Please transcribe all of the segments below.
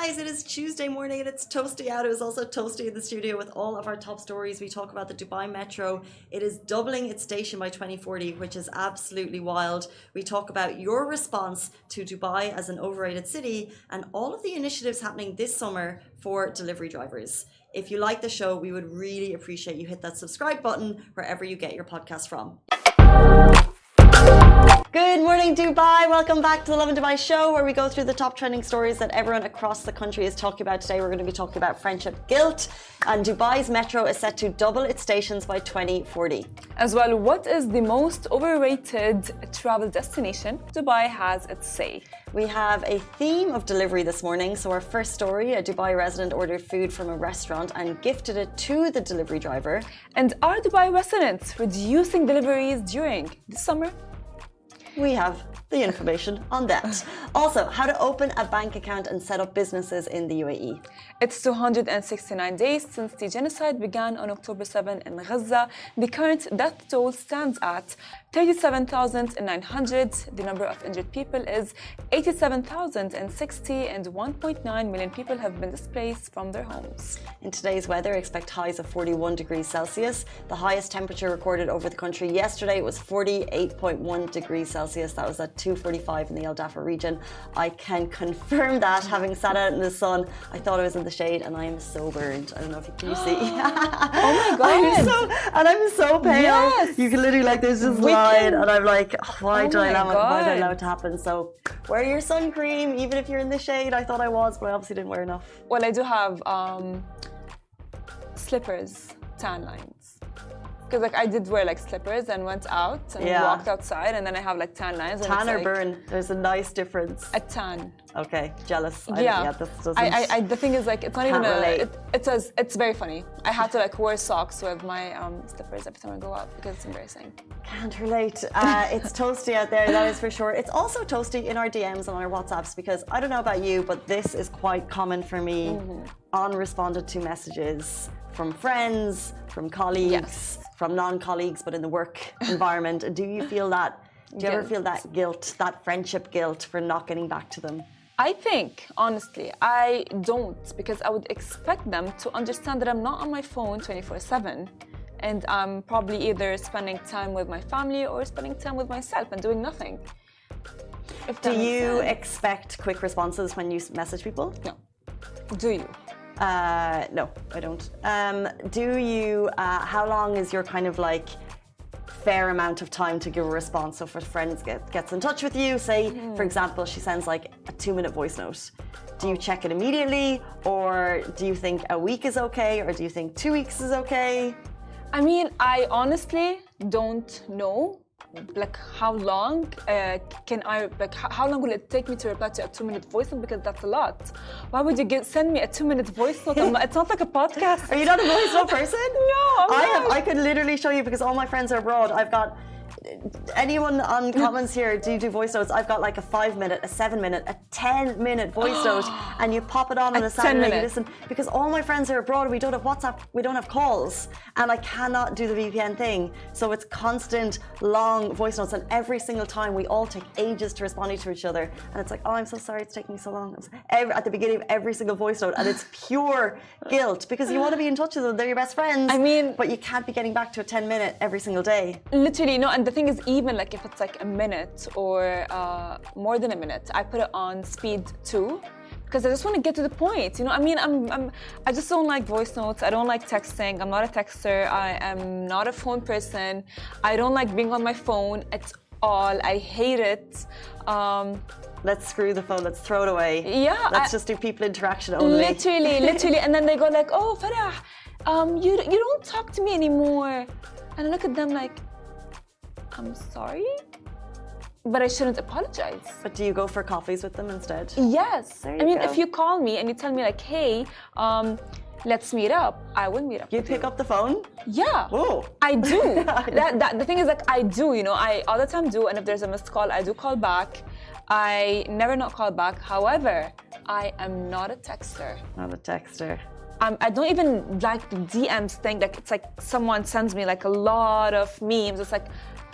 guys, it is Tuesday morning and it's toasty out. It was also toasty in the studio with all of our top stories. We talk about the Dubai Metro. It is doubling its station by 2040, which is absolutely wild. We talk about your response to Dubai as an overrated city and all of the initiatives happening this summer for delivery drivers. If you like the show, we would really appreciate you hit that subscribe button wherever you get your podcast from. Good morning, Dubai. Welcome back to the Lovin Dubai show, where we go through the top trending stories that everyone across the country is talking about. Today, we're going to be talking about friendship guilt, and Dubai's metro is set to double its stations by 2040. As well, what is the most overrated travel destination? Dubai has its say. We have a theme of delivery this morning. So our first story, a Dubai resident ordered food from a restaurant and gifted it to the delivery driver. And are Dubai residents reducing deliveries during the summer? We have the information on that. Also, how to open a bank account and set up businesses in the UAE. It's 269 days since the genocide began on October 7 in Gaza. The current death toll stands at 37,900. The number of injured people is 87,060, and 1.9 million people have been displaced from their homes. In today's weather, expect highs of 41 degrees Celsius. The highest temperature recorded over the country yesterday was 48.1 degrees Celsius. That was at 2:45 in the Al Dhafar region. I can confirm that, having sat out in the sun. I thought I was in the shade, and I am so burned. I don't know if you can see. Oh my god! I'm so pale. Yes. You can literally there's this line, and I'm like, oh, why do I allow it to happen? So wear your sun cream, even if you're in the shade. I thought I was, but I obviously didn't wear enough. Well, I do have slippers, tan lines. Because I did wear slippers and went out and walked outside, and then I have tan lines. And tan or burn? There's a nice difference. A tan. Okay, jealous. The thing is it's not even relate. It's very funny. I had to wear socks with my slippers every time I go out because it's embarrassing. Can't relate. It's toasty out there, that is for sure. It's also toasty in our DMs and our WhatsApps, because I don't know about you, but this is quite common for me. Unresponded to messages from friends, from colleagues, from non-colleagues, but in the work environment. Do you feel that? Do you ever feel that guilt, that friendship guilt for not getting back to them? I think, honestly, I don't, because I would expect them to understand that I'm not on my phone 24/7, and I'm probably either spending time with my family or spending time with myself and doing nothing. Do you expect quick responses when you message people? No. Do you? No, I don't. Do you, how long is your kind of fair amount of time to give a response? So if a friend gets in touch with you, say, for example, she sends a 2-minute voice note. Do you check it immediately, or do you think a week is okay, or do you think 2 weeks is okay? I mean, I honestly don't know. How long how long will it take me to reply to a 2-minute voice note? Because that's a lot. Why would you send me a 2-minute voice note? It's not like a podcast. Are you not a voice note person? No, I'm not. I could literally show you, because all my friends are abroad. I've got anyone on comments here, do you do voice notes? I've got a 5-minute, a 7-minute, a 10-minute voice note, and you pop it on a Saturday and you listen. Because all my friends are abroad, we don't have WhatsApp, we don't have calls, and I cannot do the VPN thing. So it's constant, long voice notes, and every single time we all take ages to responding to each other. And it's oh, I'm so sorry it's taking me so long. At the beginning of every single voice note, and it's pure guilt, because you want to be in touch with them, they're your best friends. I mean, but you can't be getting back to a 10-minute every single day. Literally, no, and the thing is, even if it's a minute or more than a minute, I put it on speed 2, because I just want to get to the point. I mean, I just don't like voice notes. I don't like texting. I'm not a texter. I am not a phone person. I don't like being on my phone at all. I hate it. Let's screw the phone. Let's throw it away. Yeah. Let's just do people interaction only. Literally. And then they go oh, Farah, you don't talk to me anymore. And I look at them I'm sorry, but I shouldn't apologize. But do you go for coffees with them instead? Yes. If you call me and you tell me hey, let's meet up, I will meet up. You pick up the phone? Yeah. Oh. I do. The thing is I do, I all the time do, and if there's a missed call, I do call back. I never not call back. However, I am not a texter. Not a texter. I don't even like the DMs thing. It's someone sends me a lot of memes. It's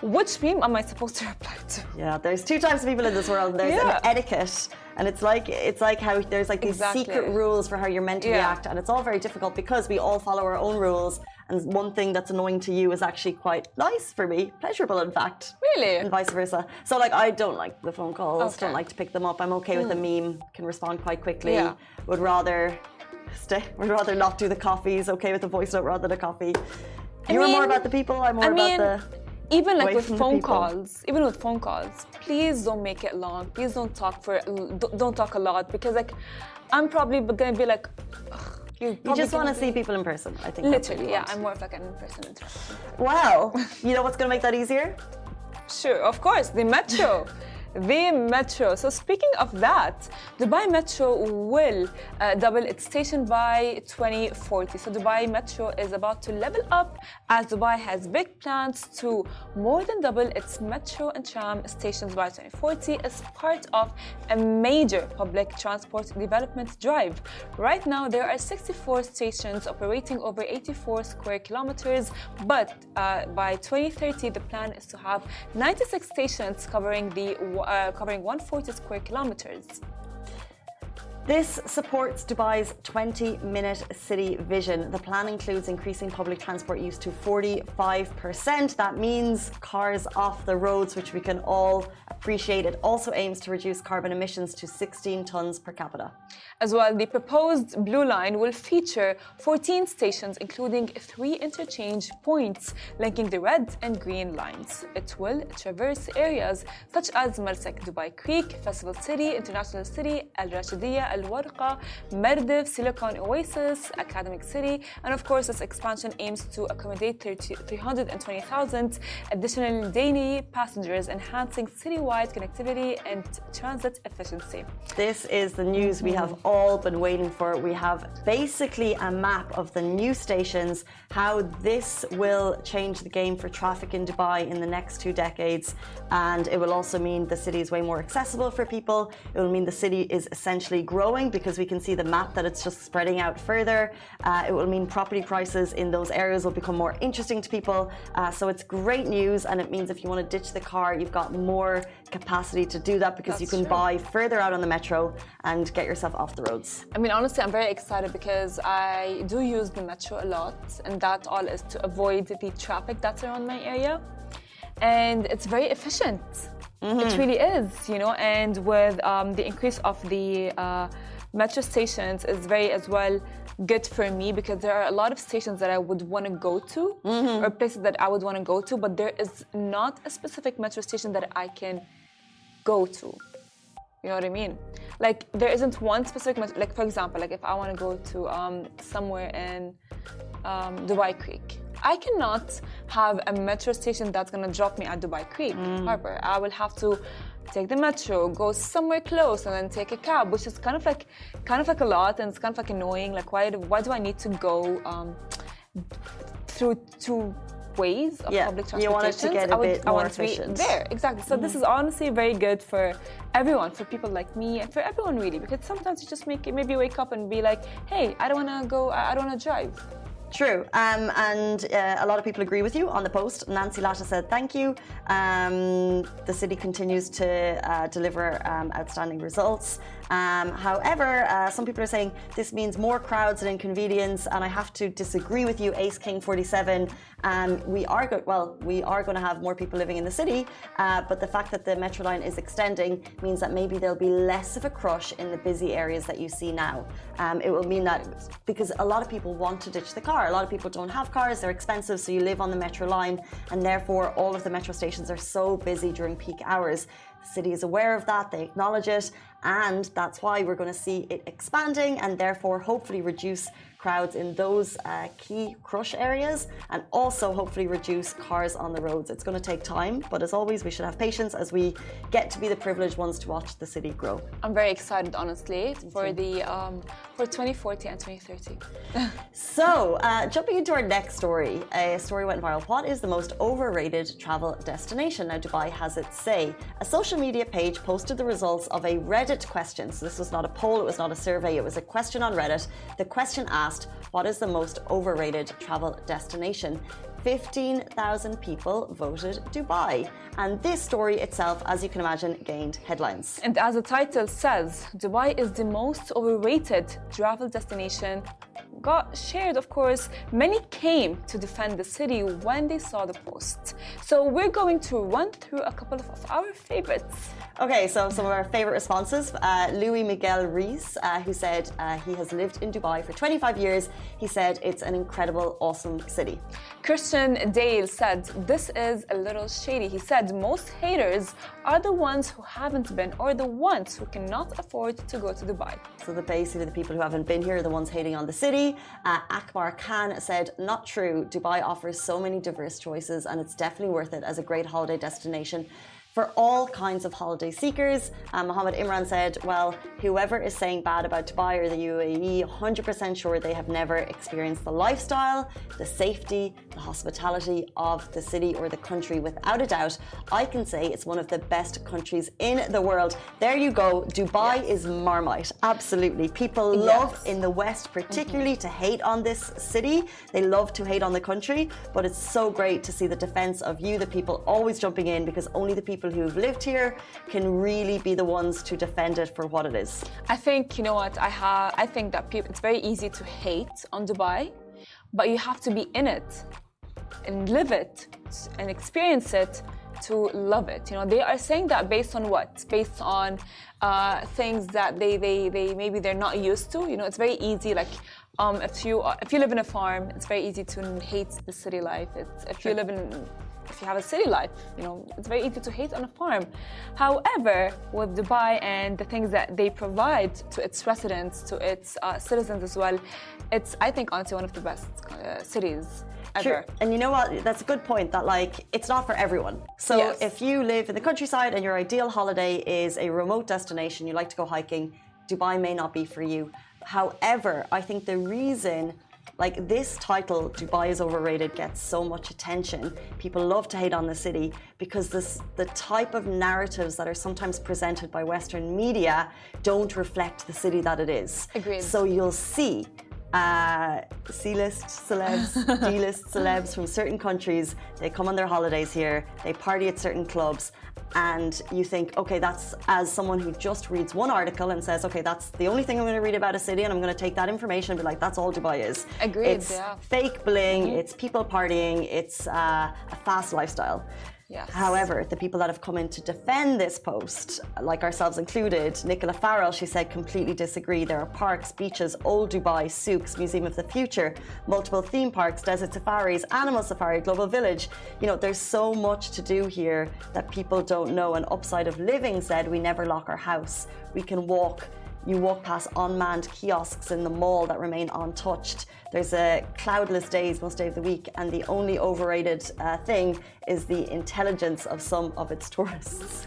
which meme am I supposed to reply to? Yeah, there's two types of people in this world. There's an etiquette, and it's like how there's like these secret rules for how you're meant to react, and it's all very difficult because we all follow our own rules. And one thing that's annoying to you is actually quite nice for me, pleasurable in fact. Really? And vice versa. So like I don't like the phone calls, don't like to pick them up. I'm okay with a meme, can respond quite quickly. Would rather not do the coffees, okay with the voice note rather than a coffee. You're more about the people, I'm more about the... Even like with phone calls, please don't make it long. Please don't talk a lot because like I'm probably gonna be like, you just want to see people in person. I think literally, I'm more of like an in-person interaction. Wow, you know what's gonna make that easier? Sure, of course, the metro. The metro. So speaking of that, Dubai Metro will double its station by 2040. So Dubai Metro is about to level up as Dubai has big plans to more than double its metro and tram stations by 2040 as part of a major public transport development drive. Right now, there are 64 stations operating over 84 square kilometers, but by 2030, the plan is to have 96 stations covering 140 square kilometers. This supports Dubai's 20-minute city vision. The plan includes increasing public transport use to 45%. That means cars off the roads, which we can all appreciate. It also aims to reduce carbon emissions to 16 tons per capita. As well, the proposed Blue Line will feature 14 stations, including 3 interchange points linking the red and green lines. It will traverse areas such as Marsek, Dubai Creek, Festival City, International City, Al Rashidiyah, Al Warqa, Merdif, Silicon Oasis, Academic City, and of course, this expansion aims to accommodate 320,000 additional daily passengers, enhancing citywide connectivity and transit efficiency. This is the news we have all been waiting for. We have basically a map of the new stations, how this will change the game for traffic in Dubai in the next 2 decades, and it will also mean the city is way more accessible for people. It will mean the city is essentially growing because we can see the map that it's just spreading out further. It will mean property prices in those areas will become more interesting to people. So it's great news, and it means if you want to ditch the car, you've got more capacity to do that because you can buy further out on the metro and get yourself off the roads. I mean, honestly, I'm very excited because I do use the metro a lot, and that all is to avoid the traffic that's around my area. And it's very efficient. It really is, you know, and with the increase of the metro stations is very as well good for me because there are a lot of stations that I would want to go to or places that I would want to go to, but there is not a specific metro station that I can go to. You know what I mean? Like there isn't one specific, like for example, like if I want to go to somewhere in Dubai Creek, I cannot have a metro station that's going to drop me at Dubai Creek Harbor. I will have to take the metro, go somewhere close, and then take a cab, which is kind of like a lot, and it's kind of like annoying. Like why do I need to go through 2 ways of public transportation? You want it to get a bit more efficient. There, exactly. So this is honestly very good for everyone, for people like me, and for everyone really, because sometimes you just maybe wake up and be like, hey, I don't want to go, I don't want to drive. True, and a lot of people agree with you on the post. Nancy Latta said thank you. The city continues to deliver outstanding results. However, some people are saying this means more crowds and inconvenience, and I have to disagree with you, Ace King 47. We are going to have more people living in the city, but the fact that the metro line is extending means that maybe there'll be less of a crush in the busy areas that you see now. It will mean that because a lot of people want to ditch the car. A lot of people don't have cars, they're expensive, so you live on the metro line, and therefore all of the metro stations are so busy during peak hours. The city is aware of that, they acknowledge it, and that's why we're going to see it expanding and therefore hopefully reduce crowds in those key crush areas, and also hopefully reduce cars on the roads. It's going to take time, but as always, we should have patience as we get to be the privileged ones to watch the city grow. I'm very excited, honestly, for 2040 and 2030. So, jumping into our next story, a story went viral. What is the most overrated travel destination? Now, Dubai has its say. A social media page posted the results of a Reddit question. So this was not a poll, it was not a survey, it was a question on Reddit. The question asked, what is the most overrated travel destination? 15,000 people voted Dubai. And this story itself, as you can imagine, gained headlines. And as the title says, Dubai is the most overrated travel destination. Got shared, of course. Many came to defend the city when they saw the post. So we're going to run through a couple of our favorites. Okay, so some of our favorite responses. Louis Miguel Rees, who said he has lived in Dubai for 25 years. He said it's an incredible, awesome city. Christian Dale said, this is a little shady. He said most haters are the ones who haven't been or the ones who cannot afford to go to Dubai. So basically the people who haven't been here are the ones hating on the city. Akbar Khan said, not true. Dubai offers so many diverse choices and it's definitely worth it as a great holiday destination for all kinds of holiday seekers. Mohammed Imran said, well, whoever is saying bad about Dubai or the UAE, 100% sure they have never experienced the lifestyle, the safety, the hospitality of the city or the country. Without a doubt, I can say it's one of the best countries in the world. There you go. Dubai is Marmite. Absolutely. People love in the West, particularly to hate on this city. They love to hate on the country, but it's so great to see the defense of you, the people, always jumping in, because only the people who've lived here can really be the ones to defend it for what it is. I think, you know what, I think that it's very easy to hate on Dubai, but you have to be in it and live it and experience it to love it. You know, they are saying that based on what? Based on things that they maybe they're not used to. You know, it's very easy, like if you live in a farm, it's very easy to hate the city life. If you have a city life, you know, it's very easy to hate on a farm. However, with Dubai and the things that they provide to its residents, to its citizens as well, it's, I think, honestly, one of the best cities ever. Sure. And you know what? That's a good point, that like, it's not for everyone. So if you live in the countryside and your ideal holiday is a remote destination, you like to go hiking, Dubai may not be for you. However, I think the reason like this title, Dubai is overrated, gets so much attention. People love to hate on the city because the type of narratives that are sometimes presented by Western media don't reflect the city that it is. Agreed. So you'll see C-list celebs, D-list celebs from certain countries. They come on their holidays here, they party at certain clubs, and you think, okay, that's, as someone who just reads one article and says, okay, that's the only thing I'm going to read about a city, and I'm going to take that information and be like, that's all Dubai is. Agreed. It's fake bling, it's people partying, it's a fast lifestyle. Yes. However, the people that have come in to defend this post, like ourselves included, Nicola Farrell, she said, completely disagree. There are parks, beaches, old Dubai, souks, Museum of the Future, multiple theme parks, desert safaris, animal safari, global village. You know, there's so much to do here that people don't know. And Upside of Living said, we never lock our house. We can walk. You walk past unmanned kiosks in the mall that remain untouched. There's a cloudless days most days of the week, and the only overrated thing is the intelligence of some of its tourists.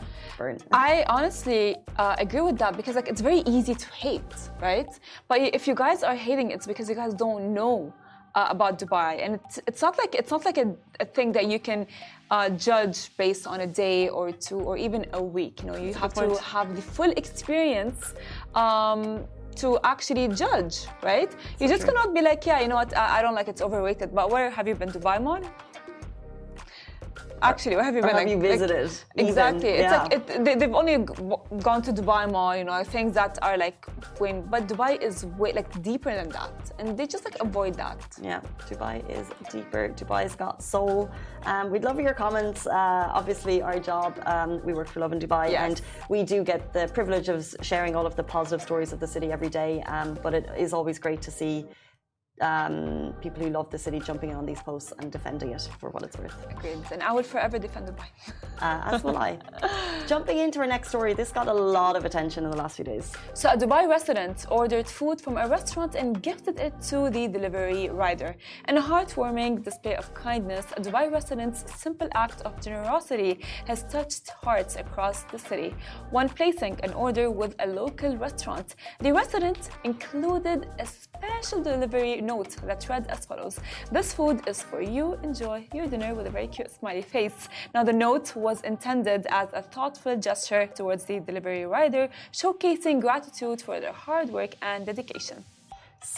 I honestly agree with that because like it's very easy to hate, right? But if you guys are hating, it's because you guys don't know about Dubai, and it's not like a thing that you can judge based on a day or two or even a week. You know, you have to have the full experience to actually judge, right? You just cannot be like, yeah, you know what, I don't like, it's overrated. But where have you been? Dubai Mall? Actually, where have you been? Have you visited? Exactly. It's like they've only gone to Dubai Mall, you know, things that are like but Dubai is way like deeper than that, and they just like avoid that. Yeah, Dubai is deeper. Dubai's got soul. We'd love your comments. Obviously, our job, we work for Lovin Dubai, and we do get the privilege of sharing all of the positive stories of the city every day. But it is always great to see people who love the city jumping in on these posts and defending it for what it's worth. Agreed. And I will forever defend Dubai. As will I. Jumping into our next story, this got a lot of attention in the last few days. So a Dubai resident ordered food from a restaurant and gifted it to the delivery rider. In a heartwarming display of kindness, a Dubai resident's simple act of generosity has touched hearts across the city. When placing an order with a local restaurant, the resident included a special delivery note that read as follows: "This food is for you. Enjoy your dinner," with a very cute smiley face. Now, the note was intended as a thoughtful gesture towards the delivery rider, showcasing gratitude for their hard work and dedication.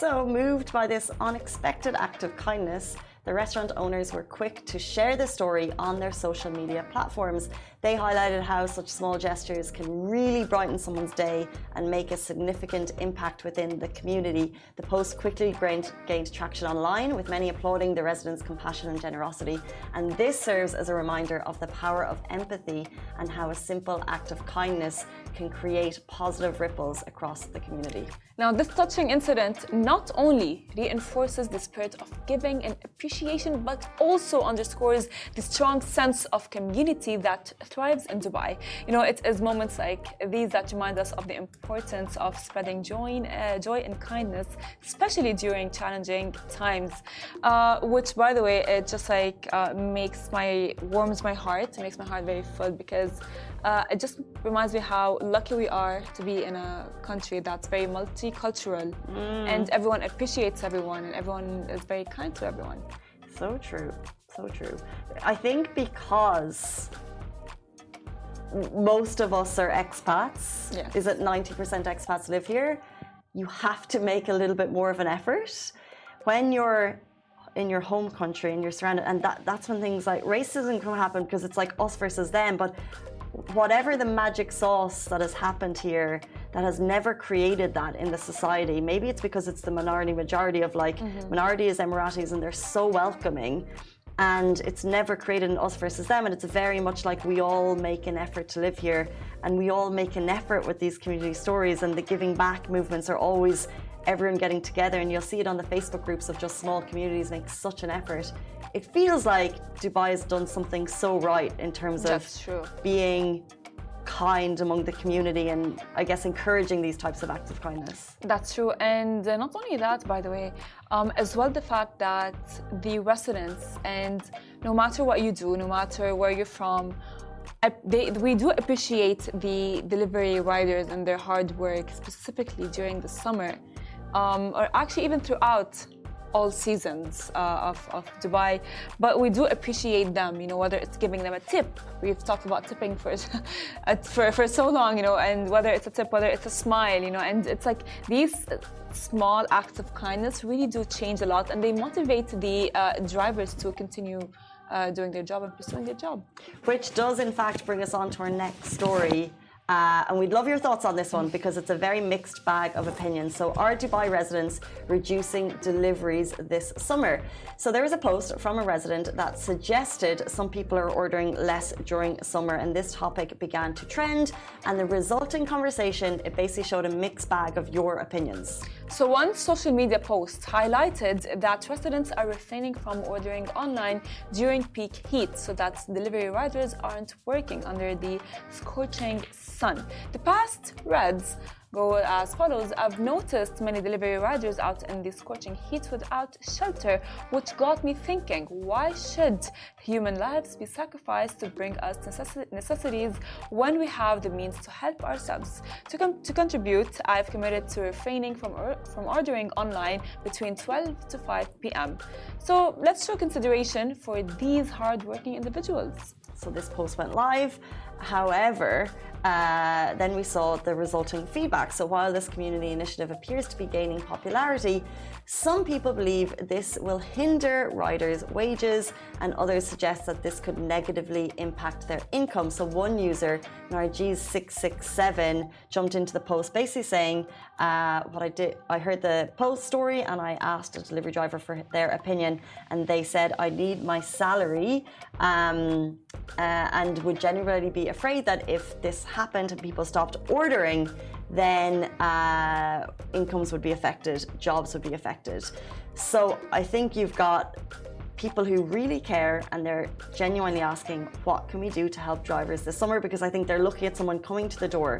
So, moved by this unexpected act of kindness, the restaurant owners were quick to share the story on their social media platforms. They highlighted how such small gestures can really brighten someone's day and make a significant impact within the community. The post quickly gained traction online, with many applauding the residents' compassion and generosity. And this serves as a reminder of the power of empathy and how a simple act of kindness can create positive ripples across the community. Now, this touching incident not only reinforces the spirit of giving and appreciation, but also underscores the strong sense of community that thrives in Dubai. You know, it is moments like these that remind us of the importance of spreading joy and kindness, especially during challenging times. Which, by the way, it just like warms my heart, makes my heart very full, because it just reminds me how lucky we are to be in a country that's very multicultural, and everyone appreciates everyone, and everyone is very kind to everyone. So true, so true. I think because most of us are expats, Yes. is it 90% expats live here? You have to make a little bit more of an effort when you're in your home country and you're surrounded, and that's when things like racism can happen, because it's like us versus them. But whatever the magic sauce that has happened here that has never created that in the society, maybe it's because it's the minority majority of like minority is Emiratis, and they're so welcoming, and it's never created an us versus them. And it's very much like we all make an effort to live here, and we all make an effort with these community stories, and the giving back movements are always everyone getting together, and you'll see it on the Facebook groups of just small communities make such an effort. It feels like Dubai has done something so right in terms of being kind among the community, and I guess encouraging these types of acts of kindness. That's true, and not only that, by the way, as well the fact that the residents, and no matter what you do, no matter where you're from, we do appreciate the delivery riders and their hard work, specifically during the summer, or actually even throughout all seasons of Dubai. But we do appreciate them, you know, whether it's giving them a tip. We've talked about tipping for so long, you know, and whether it's a tip, whether it's a smile, you know, and it's like these small acts of kindness really do change a lot, and they motivate the drivers to continue doing their job and pursuing their job. Which does in fact bring us on to our next story. And we'd love your thoughts on this one, because it's a very mixed bag of opinions. So, are Dubai residents reducing deliveries this summer? So there was a post from a resident that suggested some people are ordering less during summer, and this topic began to trend, and the resulting conversation, it basically showed a mixed bag of your opinions. So one social media post highlighted that residents are refraining from ordering online during peak heat so that delivery riders aren't working under the scorching sun. The past reads go as follows: I've noticed many delivery riders out in the scorching heat without shelter, which got me thinking, why should human lives be sacrificed to bring us necessities when we have the means to help ourselves? To contribute, I've committed to refraining from ordering online between 12 to 5 p.m. So let's show consideration for these hard-working individuals. So this post went live. However, then we saw the resulting feedback. So while this community initiative appears to be gaining popularity, some people believe this will hinder riders' wages, and others suggest that this could negatively impact their income. So one user, Nargis667, jumped into the post basically saying, I heard the post story and I asked a delivery driver for their opinion, and they said I need my salary, and would genuinely be afraid that if this happened and people stopped ordering, then incomes would be affected, jobs would be affected. So I think you've got people who really care, and they're genuinely asking, what can we do to help drivers this summer? Because I think they're looking at someone coming to the door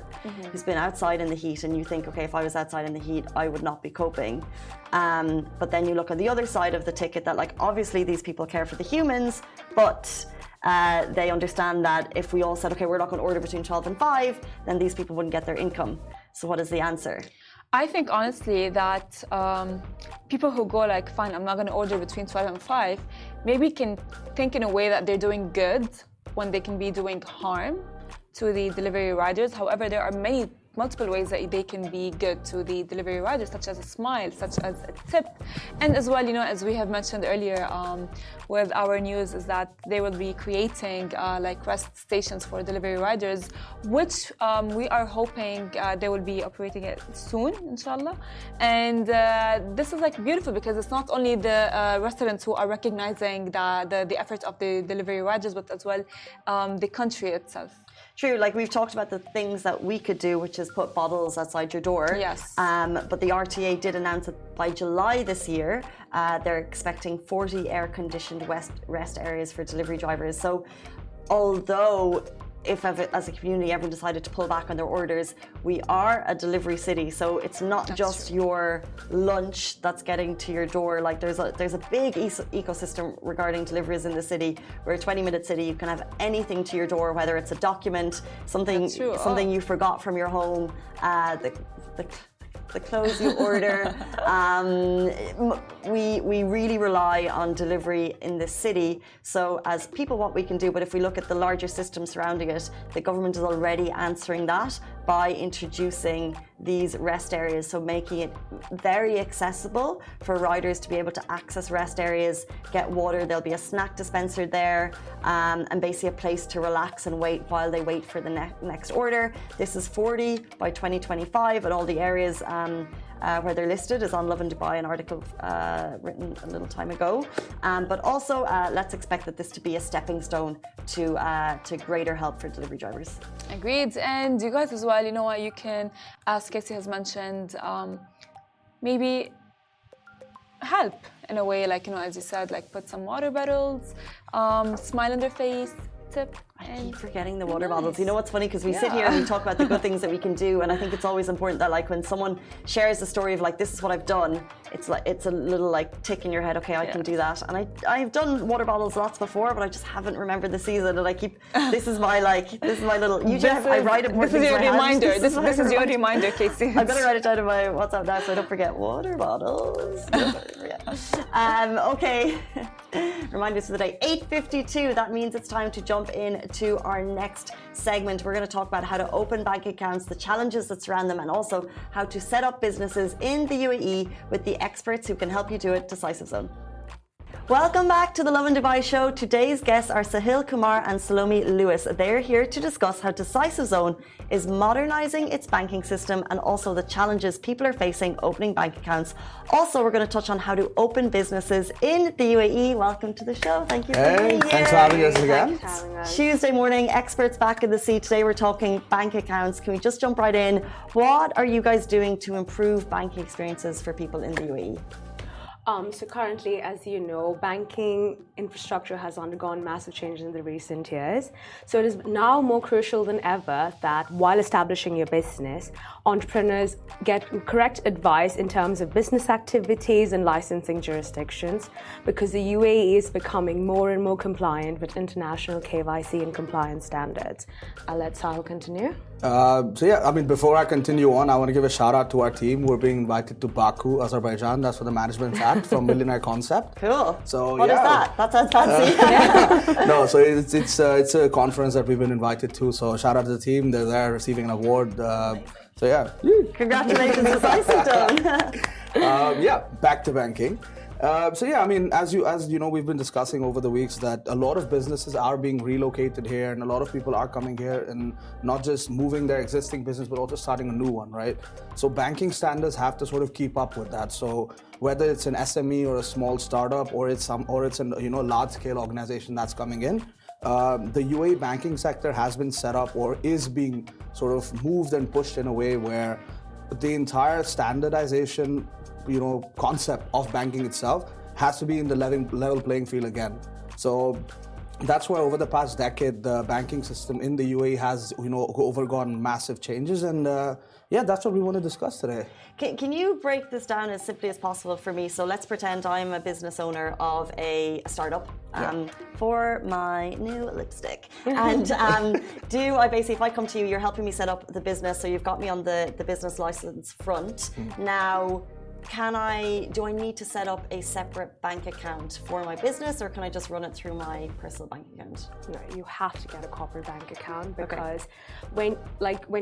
who's been outside in the heat, and you think, okay, if I was outside in the heat, I would not be coping. But then you look on the other side of the ticket that, like, obviously these people care for the humans, but they understand that if we all said, okay, we're not going to order between 12 and 5, then these people wouldn't get their income. So what is the answer? I think honestly that people who go like, fine, I'm not going to order between 12 and 5, maybe can think in a way that they're doing good when they can be doing harm to the delivery riders. However, there are multiple ways that they can be good to the delivery riders, such as a smile, such as a tip. And as well, as we have mentioned earlier with our news, is that they will be creating like rest stations for delivery riders, which we are hoping they will be operating it soon, inshallah. And this is like beautiful because it's not only the restaurants who are recognizing the effort of the delivery riders, but as well the country itself. True, like we've talked about the things that we could do, which is put bottles outside your door. Yes. But the RTA did announce that by July this year, they're expecting 40 air-conditioned rest areas for delivery drivers. So although if as a community everyone decided to pull back on their orders, we are a delivery city, so it's not just your lunch that's getting to your door. Like there's a big ecosystem regarding deliveries in the city. We're a 20-minute city. You can have anything to your door, whether it's a document, something you forgot from your home, the clothes you order. We really rely on delivery in this city. So as people, what we can do, but if we look at the larger system surrounding it, the government is already answering that by introducing these rest areas, so making it very accessible for riders to be able to access rest areas, get water. There'll be a snack dispenser there, and basically a place to relax and wait while they wait for the next order. This is 40 by 2025, and all the areas where they're listed is on Lovin Dubai, an article written a little time ago. But also, let's expect that this to be a stepping stone to greater help for delivery drivers. Agreed. And you guys as well, you know what, you can, as Casey has mentioned, maybe help in a way, like, as you said, like put some water bottles, smile on their face, tip. I keep forgetting the water bottles. You know what's funny? Because we sit here and we talk about the good things that we can do, and I think it's always important that, like, when someone shares the story of like, this is what I've done, it's a little like tick in your head. Okay, I can do that. And I've done water bottles lots before, but I just haven't remembered the season. And I keep this is my little. Usually I write it more. This is your reminder. This is your reminder, Casey. I'm gonna write it down in my WhatsApp now so I don't forget water bottles. Okay. Reminders for the day. 8:52. That means it's time to jump in to our next segment. We're going to talk about how to open bank accounts, the challenges that surround them, and also how to set up businesses in the UAE with the experts who can help you do it. Decisive Zone. Welcome back to the Lovin Dubai show. Today's guests are Sahil Kumar and Salome Lewis. They're here to discuss how Decisive Zone is modernizing its banking system and also the challenges people are facing opening bank accounts. Also, we're going to touch on how to open businesses in the UAE. Welcome to the show. Thank you for being here. Thanks for having us again. Tuesday morning, experts back in the seat. Today we're talking bank accounts. Can we just jump right in? What are you guys doing to improve banking experiences for people in the UAE? So currently, as you know, banking infrastructure has undergone massive changes in the recent years. So it is now more crucial than ever that while establishing your business, entrepreneurs get correct advice in terms of business activities and licensing jurisdictions, because the UAE is becoming more and more compliant with international KYC and compliance standards. I'll let Sahil continue. Before I continue on, I want to give a shout out to our team. We're being invited to Baku, Azerbaijan. That's where the management's at from Millionaire Concept. Cool. So what is that? That sounds fancy. No, so it's a conference that we've been invited to. So shout out to the team. They're there receiving an award. Congratulations, Decisive Zone. Back to banking. As you know, we've been discussing over the weeks that a lot of businesses are being relocated here, and a lot of people are coming here and not just moving their existing business, but also starting a new one, right? So banking standards have to sort of keep up with that. So whether it's an SME or a small startup, or it's a large-scale organization that's coming in, the UAE banking sector has been set up or is being sort of moved and pushed in a way where the entire standardization concept of banking itself has to be in the level playing field again. So that's why over the past decade, the banking system in the UAE has, overgone massive changes, and that's what we want to discuss today. Can you break this down as simply as possible for me? So let's pretend I'm a business owner of a startup for my new lipstick. And if I come to you, you're helping me set up the business, so you've got me on the business license front. Now, do I need to set up a separate bank account for my business, or can I just run it through my personal bank account? No, you have to get a corporate bank account because when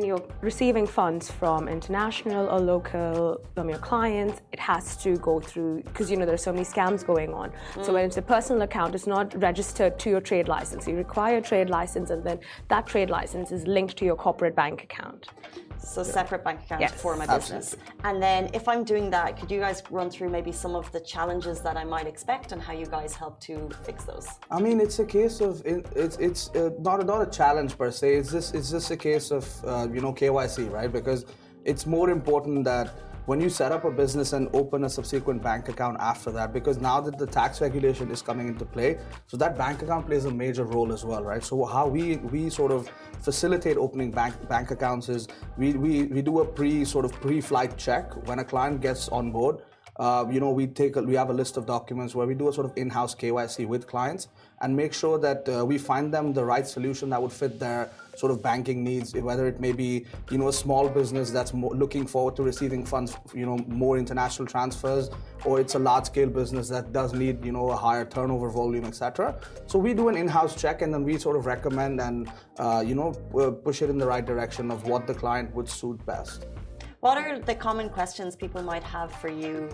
you're receiving funds from international or local from your clients, it has to go through, because there's so many scams going on. So when it's a personal account, it's not registered to your trade license. You require a trade license, and then that trade license is linked to your corporate bank account. So separate bank account for my business. And then if I'm doing that, could you guys run through maybe some of the challenges that I might expect and how you guys help to fix those? I mean, it's a case of it's not a challenge per se. It's just a case of KYC, right? Because it's more important that when you set up a business and open a subsequent bank account after that, because now that the tax regulation is coming into play, so that bank account plays a major role as well, right? So how we sort of facilitate opening bank accounts is we do a pre-flight check when a client gets on board. We have a list of documents where we do a sort of in-house KYC with clients and make sure that we find them the right solution that would fit their sort of banking needs, whether it may be a small business that's looking forward to receiving funds, more international transfers, or it's a large-scale business that does need a higher turnover volume, etc. So we do an in-house check, and then we sort of recommend and push it in the right direction of what the client would suit best. What are the common questions people might have for you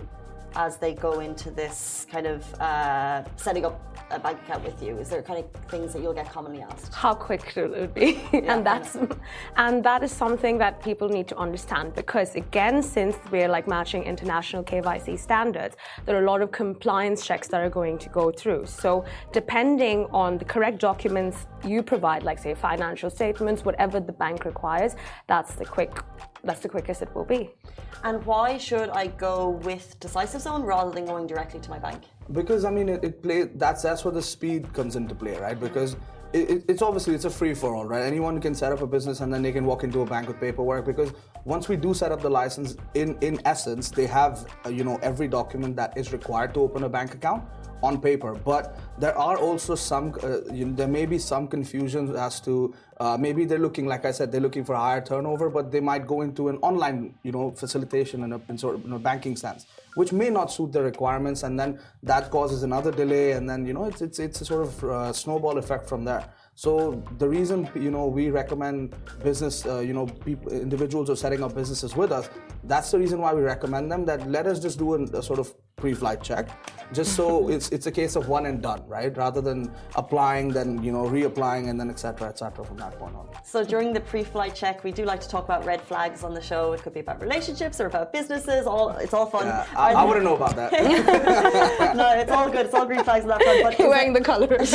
as they go into this kind of setting up a bank account with you? Is there kind of things that you'll get commonly asked? How quick it would be. And that is something that people need to understand, because again, since we're matching international KYC standards, there are a lot of compliance checks that are going to go through. So depending on the correct documents you provide, like say financial statements, whatever the bank requires, that's the quickest it will be. And why should I go with Decisive Zone rather than going directly to my bank? Because I mean, that's where the speed comes into play, right? Because it's obviously a free for all, right? Anyone can set up a business and then they can walk into a bank with paperwork, because once we do set up the license, in essence, they have every document that is required to open a bank account on paper. But there are also there may be some confusion as to maybe they're looking, like I said, they're looking for higher turnover, but they might go into an online facilitation in sort of banking sense, which may not suit their requirements, and then that causes another delay, and then it's a sort of snowball effect from there. So the reason we recommend business individuals who are setting up businesses with us, that's the reason why we recommend them that let us just do a sort of pre-flight check, just so it's a case of one and done, right? Rather than applying, then reapplying, and then etc. From that point on. So during the pre-flight check, we do like to talk about red flags on the show. It could be about relationships or about businesses. It's all fun. Yeah, I wouldn't know about that. No, it's all good. It's all green flags on that front. But you're wearing the colours.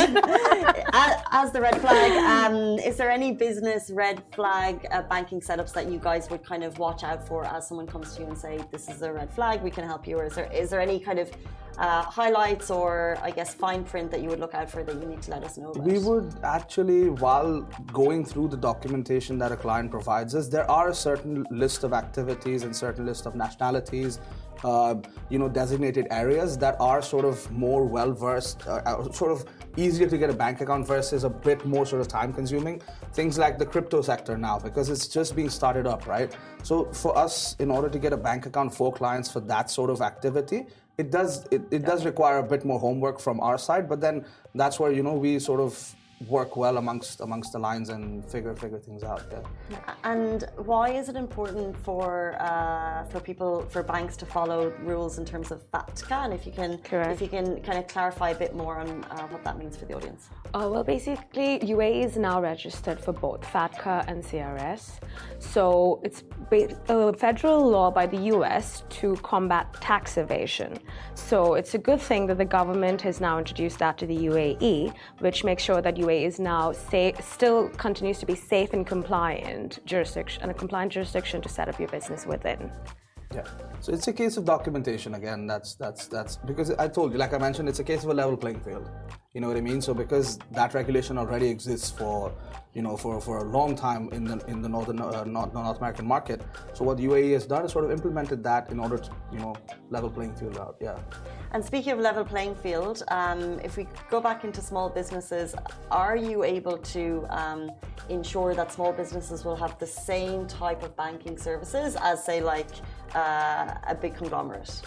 As the red flag, is there any business red flag banking setups that you guys would kind of watch out for as someone comes to you and say, this is a red flag, we can help you? Or is there any kind of highlights or, I guess, fine print that you would look out for that you need to let us know about? We would actually, while going through the documentation that a client provides us, there are a certain list of activities and certain list of nationalities, designated areas that are sort of more well-versed, sort of easier to get a bank account versus a bit more sort of time-consuming. Things like the crypto sector now, because it's just being started up, right? So for us, in order to get a bank account for clients for that sort of activity, it does require a bit more homework from our side, but then that's where we sort of work well amongst the lines and figure things out. Yeah. And why is it important for banks to follow rules in terms of FATCA? And if you can kind of clarify a bit more on what that means for the audience. Well, basically, UAE is now registered for both FATCA and CRS. So it's a federal law by the US to combat tax evasion. So it's a good thing that the government has now introduced that to the UAE, which makes sure that UAE is now still continues to be safe and compliant jurisdiction, and a compliant jurisdiction to set up your business within. Yeah. So it's a case of documentation again. That's because I told you, like I mentioned, it's a case of a level playing field. You know what I mean? So because that regulation already exists for for a long time in the North American market. So what UAE has done is sort of implemented that in order to level playing field out. Yeah. And speaking of level playing field, if we go back into small businesses, are you able to ensure that small businesses will have the same type of banking services as, say, like a big conglomerate?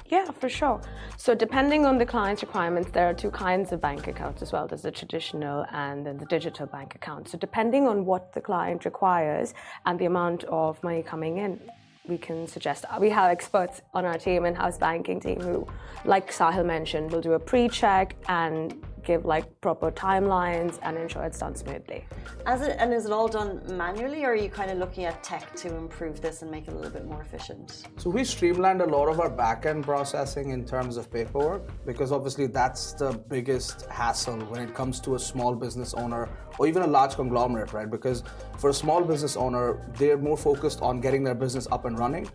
Yeah, for sure. So depending on the client's requirements, there are two kinds of bank accounts as well. There's the traditional and then the digital bank account. So depending on what the client requires and the amount of money coming in, we can suggest. We have experts on our team, in-house banking team, who, like Sahil mentioned, will do a pre-check and give like proper timelines and ensure it's done smoothly. And is it all done manually, or are you kind of looking at tech to improve this and make it a little bit more efficient? So we streamlined a lot of our back-end processing in terms of paperwork, because obviously that's the biggest hassle when it comes to a small business owner or even a large conglomerate, right? Because for a small business owner, they're more focused on getting their business up and running.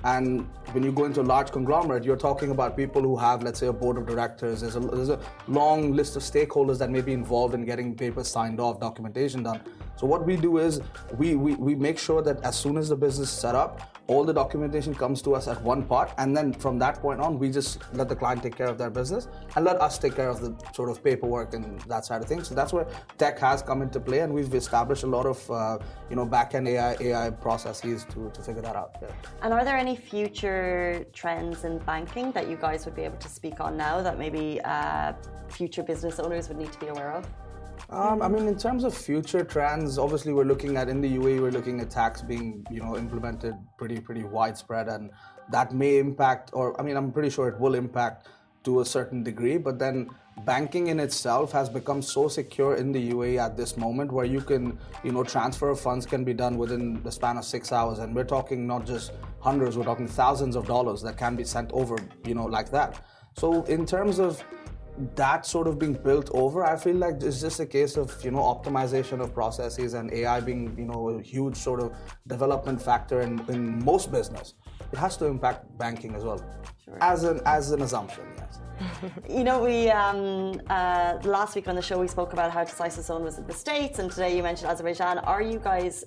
And when you go into a large conglomerate, you're talking about people who have, let's say, a board of directors. There's a long list of stakeholders that may be involved in getting papers signed off, documentation done. So what we do is we make sure that as soon as the business is set up, all the documentation comes to us at one pot, and then from that point on, we just let the client take care of their business and let us take care of the sort of paperwork and that side of things. So that's where tech has come into play, and we've established a lot of back-end AI processes to figure that out. Yeah. And are there any future trends in banking that you guys would be able to speak on now that maybe future business owners would need to be aware of? I mean, in terms of future trends, obviously we're looking at, in the UAE, we're looking at tax being, implemented pretty widespread, and that may impact, or I mean, I'm pretty sure it will impact to a certain degree, but then banking in itself has become so secure in the UAE at this moment, where you can, transfer of funds can be done within the span of 6 hours, and we're talking not just hundreds, we're talking thousands of dollars that can be sent over, like that. So in terms of that sort of being built over, I feel like it's just a case of optimization of processes, and AI being a huge sort of development factor in most business. It has to impact banking as well, sure. as an assumption, yes. We last week on the show we spoke about how Decisive Zone was in the States, and today you mentioned Azerbaijan. Are you guys,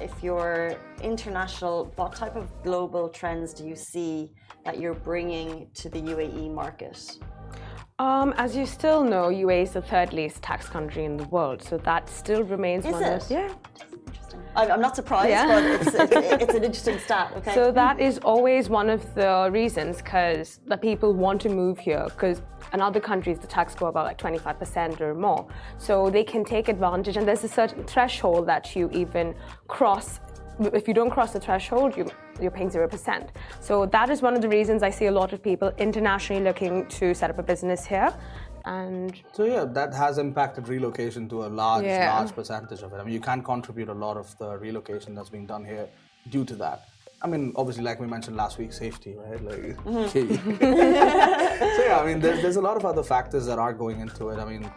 if you're international, what type of global trends do you see that you're bringing to the UAE market? As you still know, UAE is the third least tax country in the world, so that still remains one of it? Yeah. Interesting. I'm not surprised, but it's an interesting stat. Okay. So that is always one of the reasons, because the people want to move here, because in other countries the tax go about like 25% or more, so they can take advantage, and there's a certain threshold that you even cross. If you don't cross the threshold, you're paying 0%. So that is one of the reasons I see a lot of people internationally looking to set up a business here. And so yeah, that has impacted relocation to a large percentage of it. I mean, you can't contribute a lot of the relocation that's being done here due to that. I mean, obviously, like we mentioned last week, safety, right? Like, key. So yeah, I mean, there's a lot of other factors that are going into it. I mean,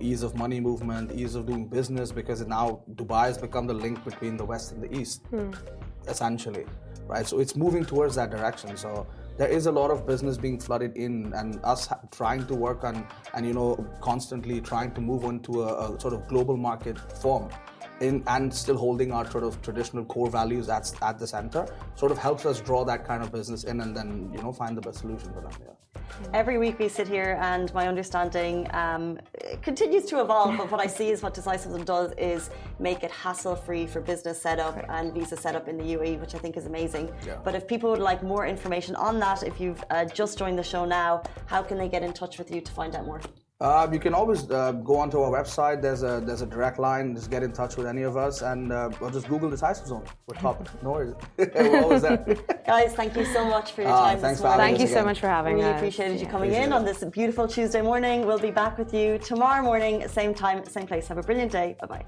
ease of money movement, ease of doing business, because now Dubai has become the link between the West and the East, essentially, right? So it's moving towards that direction. So there is a lot of business being flooded in, and us trying to work on, and constantly trying to move into a sort of global market form, and still holding our sort of traditional core values at the center, sort of helps us draw that kind of business in, and then find the best solution for them. Yeah. Every week we sit here, and my understanding continues to evolve, but what I see is what Decisive does is make it hassle-free for business setup and visa setup in the UAE, which I think is amazing. Yeah. But if people would like more information on that, if you've just joined the show now, how can they get in touch with you to find out more? You can always go onto our website. There's a direct line. Just get in touch with any of us, and or just Google Decisive Zone. We're top. No worries. We're always there. Guys, thank you so much for your time this morning. Thank you so much for having us. Really appreciated you coming in on this beautiful Tuesday morning. We'll be back with you tomorrow morning, same time, same place. Have a brilliant day. Bye-bye.